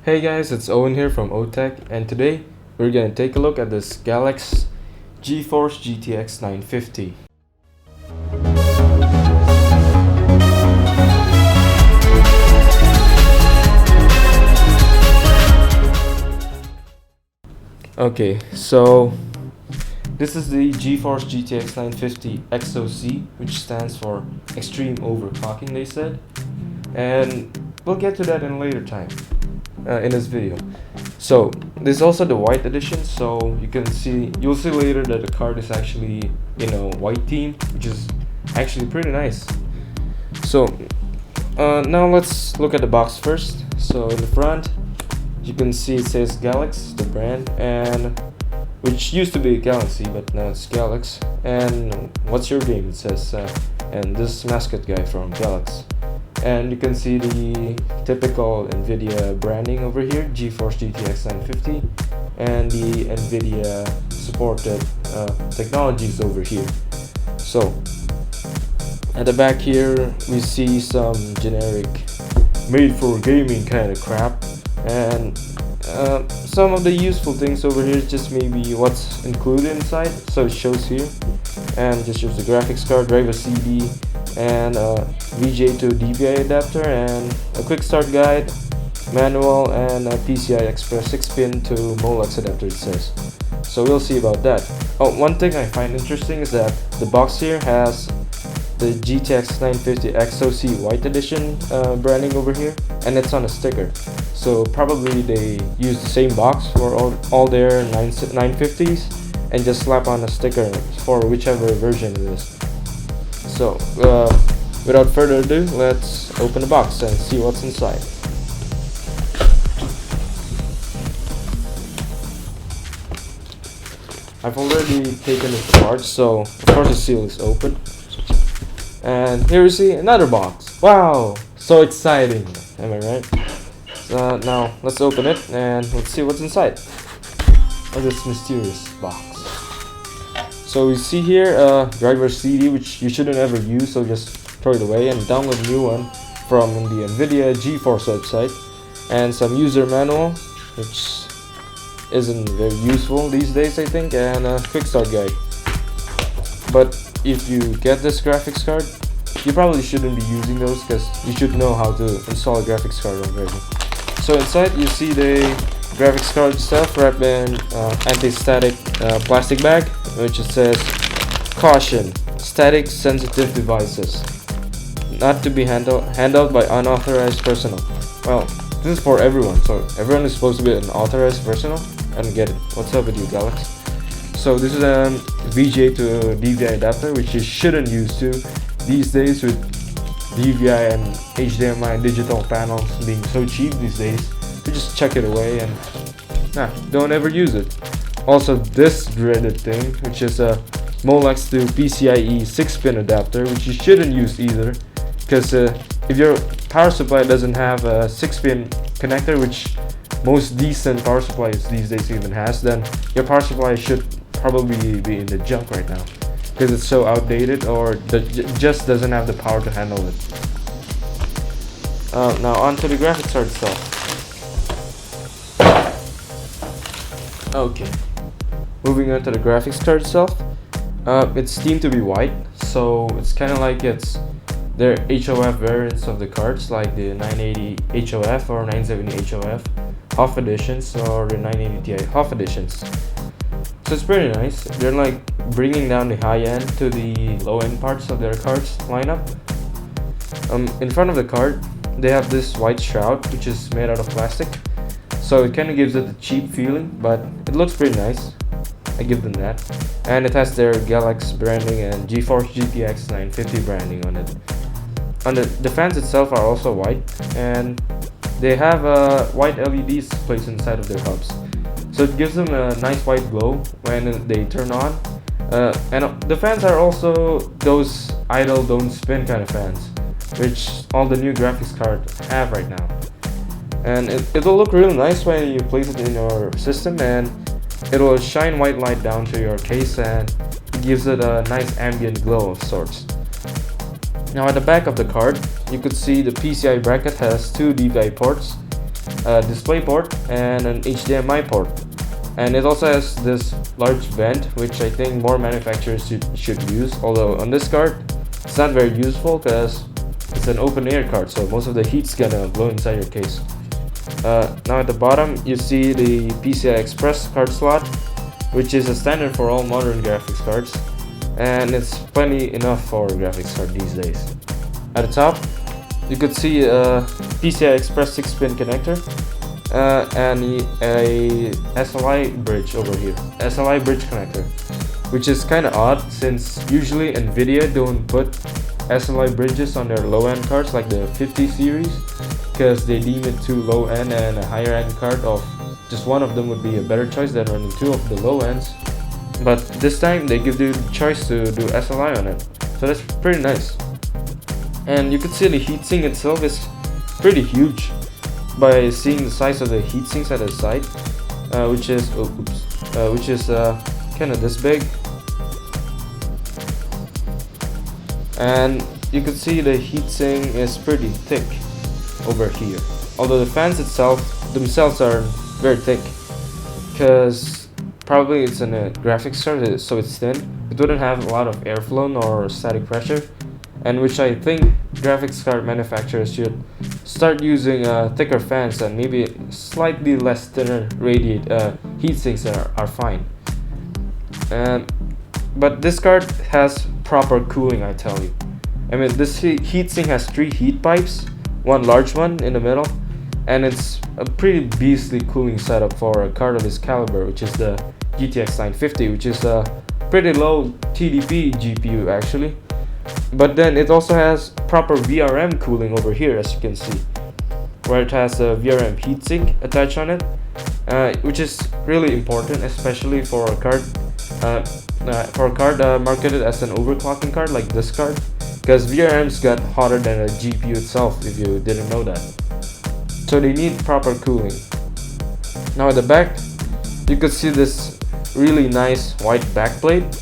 Hey guys, it's Owen here from OTech, and today we're gonna take a look at this Galax Geforce GTX 950. Okay, so this is the Geforce GTX 950 EXOC, which stands for Extreme Overclocking, they said, and we'll get to that in a later time in this video. So this is also the white edition, so you'll see later that the card is actually in a white theme, which is actually pretty nice. So now let's look at the box first. So in the front you can see it says Galax, the brand, and which used to be Galaxy, but now it's Galax. And what's your game, it says, and this mascot guy from Galax. And you can see the typical NVIDIA branding over here, Geforce GTX 950, and the NVIDIA supported technologies over here. So at the back here we see some generic made for gaming kind of crap, and some of the useful things over here, just maybe what's included inside. So it shows here, and just shows the graphics card, driver CD, and VGA to DPI adapter, and a quick start guide, manual, and a PCI Express 6-pin to Molex adapter, it says. So we'll see about that. Oh, one thing I find interesting is that the box here has the GTX 950 EXOC white edition branding over here, and it's on a sticker. So probably they use the same box for all their 950s and just slap on a sticker for whichever version it is. So without further ado, let's open the box and see what's inside. I've already taken it apart, so of course the seal is open. And here we see another box. Wow, so exciting, am I right? Now let's open it and let's see what's inside of this mysterious box. So we see here a driver CD, which you shouldn't ever use, so just throw it away and download a new one from the NVIDIA Geforce website, and some user manual, which isn't very useful these days, I think, and a quick start guide. But if you get this graphics card, you probably shouldn't be using those because you should know how to install a graphics card already. So inside you see the graphics card itself wrapped in anti-static plastic bag, which it says, "Caution, static sensitive devices, not to be handled by unauthorized personnel." Well, this is for everyone, so everyone is supposed to be an authorized personnel. I don't get it. What's up with you, Galax? So this is a VGA to DVI adapter, which you shouldn't use to these days with DVI and HDMI digital panels being so cheap these days. You just chuck it away and don't ever use it. Also this dreaded thing, which is a Molex to PCIe 6-pin adapter, which you shouldn't use either, because if your power supply doesn't have a 6-pin connector, which most decent power supplies these days even has, then your power supply should probably be in the junk right now, because it's so outdated or just doesn't have the power to handle it. Now onto the graphics card itself. Okay, moving on to the graphics card itself. It's themed to be white, so it's kind of like it's their HOF variants of the cards, like the 980 HOF or 970 HOF HOF editions, or the 980 Ti HOF editions. So it's pretty nice. They're like bringing down the high end to the low end parts of their cards lineup. In front of the card, they have this white shroud, which is made out of plastic, so it kind of gives it a cheap feeling, but it looks pretty nice. I give them that. And it has their Galax branding and Geforce GTX 950 branding on it. The fans itself are also white, and they have white LEDs placed inside of their hubs, so it gives them a nice white glow when they turn on. And the fans are also those idle don't spin kind of fans, which all the new graphics cards have right now. And it'll look really nice when you place it in your system, and it'll shine white light down to your case, and it gives it a nice ambient glow of sorts. Now at the back of the card, you could see the PCI bracket has two DVI ports, a display port and an HDMI port. And it also has this large vent, which I think more manufacturers should use, although on this card it's not very useful because it's an open air card, so most of the heat's gonna blow inside your case. Now at the bottom you see the PCI Express card slot, which is a standard for all modern graphics cards, and it's plenty enough for a graphics card these days. At the top you could see a PCI Express 6-pin connector and a SLI bridge over here, SLI bridge connector, which is kind of odd since usually Nvidia don't put SLI bridges on their low-end cards like the 50 series because they deem it too low-end, and a higher-end card of just one of them would be a better choice than running two of the low ends. But this time they give you the choice to do SLI on it, so that's pretty nice. And you can see the heatsink itself is pretty huge by seeing the size of the heatsinks at the side, which is kind of this big. And you can see the heatsink is pretty thick over here, although the fans themselves are very thick because probably it's in a graphics card, so it's thin. It wouldn't have a lot of airflow or static pressure, and which I think graphics card manufacturers should start using thicker fans and maybe slightly less thinner heatsinks are fine. But this card has proper cooling, I tell you. I mean, this heatsink has 3 heat pipes, one large one in the middle, and it's a pretty beastly cooling setup for a card of this caliber, which is the GTX 950, which is a pretty low TDP GPU actually. But then it also has proper VRM cooling over here, as you can see, where it has a VRM heatsink attached on it, which is really important, especially for a card marketed as an overclocking card like this card, because VRMs got hotter than a GPU itself, if you didn't know that. So they need proper cooling. Now at the back, you could see this really nice white backplate,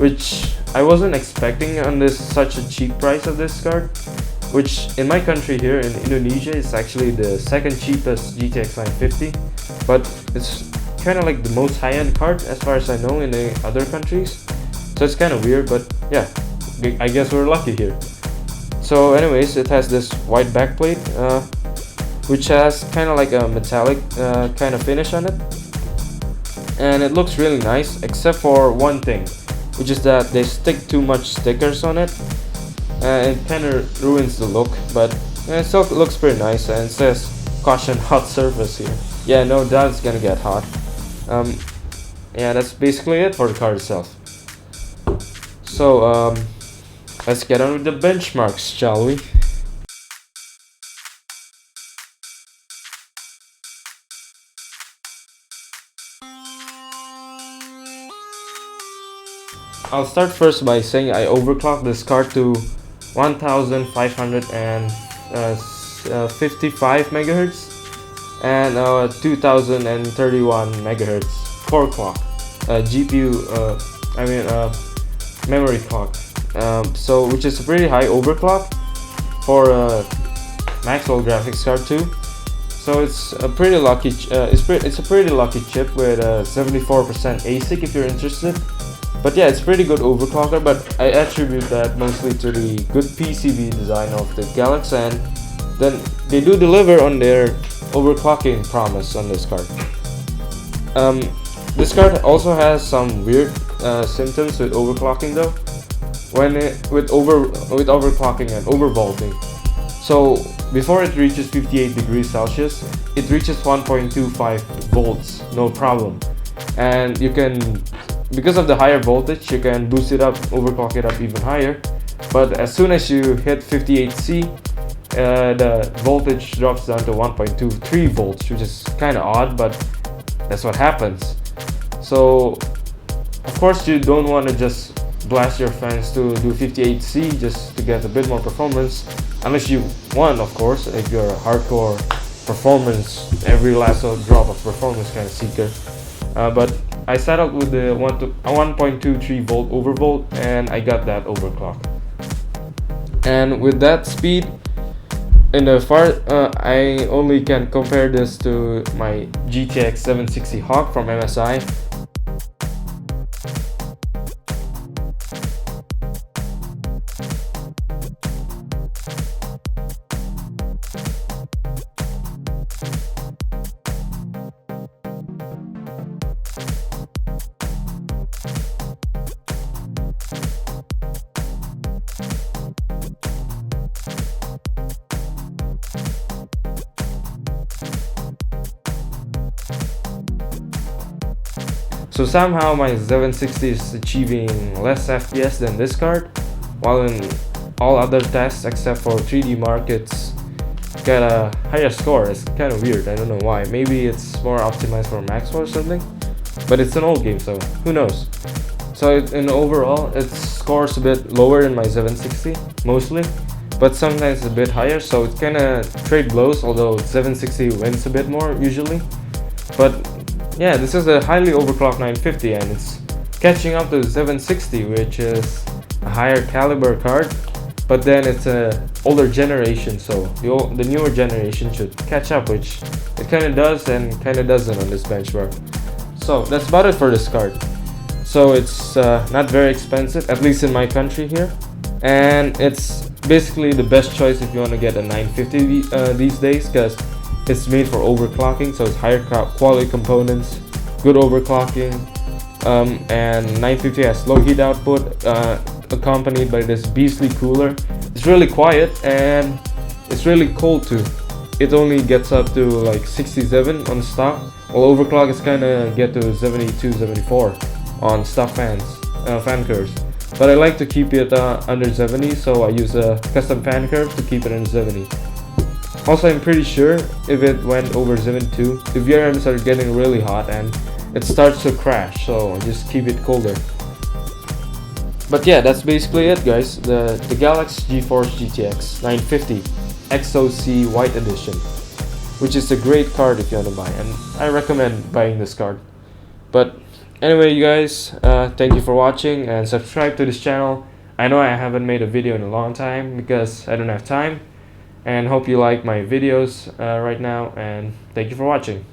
which I wasn't expecting on such a cheap price of this card, which in my country here in Indonesia is actually the second cheapest GTX 950, but it's kind of like the most high-end card as far as I know in the other countries, so it's kind of weird, but yeah, I guess we're lucky here. So anyways, it has this white backplate which has kind of like a metallic kind of finish on it, and it looks really nice except for one thing, which is that they stick too much stickers on it, and it kind of ruins the look, but it still looks pretty nice, and it says caution hot surface here. Yeah, no doubt it's gonna get hot. Yeah, that's basically it for the card itself. So let's get on with the benchmarks, shall we? I'll start first by saying I overclocked this card to 1555 megahertz and 2031 megahertz core clock, memory clock. So which is a pretty high overclock for a Maxwell graphics card too. So it's a pretty lucky. It's a pretty lucky chip with 74% ASIC if you're interested. But yeah, it's pretty good overclocker, but I attribute that mostly to the good PCB design of the Galax, and then they do deliver on their overclocking promise on this card. This card also has some weird symptoms with overclocking though, with overclocking and overvolting. So before it reaches 58 degrees Celsius, it reaches 1.25 volts, no problem, and you can, because of the higher voltage, you can boost it up, overclock it up even higher. But as soon as you hit 58C, the voltage drops down to 1.23 volts, which is kind of odd, but that's what happens. So of course you don't want to just blast your fans to do 58C just to get a bit more performance, unless you want, of course, if you're a hardcore performance, every last drop of performance kind of seeker. But I started with the 1.23 volt overvolt, and I got that overclock. And with that speed, in the far I only can compare this to my GTX 760 Hawk from MSI. So somehow my 760 is achieving less FPS than this card, while in all other tests except for 3D Mark it's got a higher score. It's kind of weird, I don't know why. Maybe it's more optimized for Maxwell or something, but it's an old game, so who knows. So in overall it scores a bit lower than my 760 mostly, but sometimes a bit higher, so it kind of trade blows, although 760 wins a bit more usually. But yeah, this is a highly overclocked 950 and it's catching up to 760, which is a higher caliber card, but then it's a older generation, so the newer generation should catch up, which it kind of does and kind of doesn't on this benchmark. So that's about it for this card. So it's not very expensive, at least in my country here, and it's basically the best choice if you want to get a 950 these days, because it's made for overclocking, so it's higher quality components, good overclocking, and 950 has low heat output, accompanied by this beastly cooler. It's really quiet and it's really cold too. It only gets up to like 67 on stock, while overclock is kinda get to 72, 74 on stock fan curves. But I like to keep it under 70, so I use a custom fan curve to keep it under 70. Also, I'm pretty sure if it went over 72, the VRMs are getting really hot and it starts to crash, so just keep it colder. But yeah, that's basically it, guys. The Galax Geforce GTX 950 EXOC White Edition, which is a great card if you want to buy, and I recommend buying this card. But anyway, you guys, thank you for watching and subscribe to this channel. I know I haven't made a video in a long time because I don't have time. And hope you like my videos right now, and thank you for watching.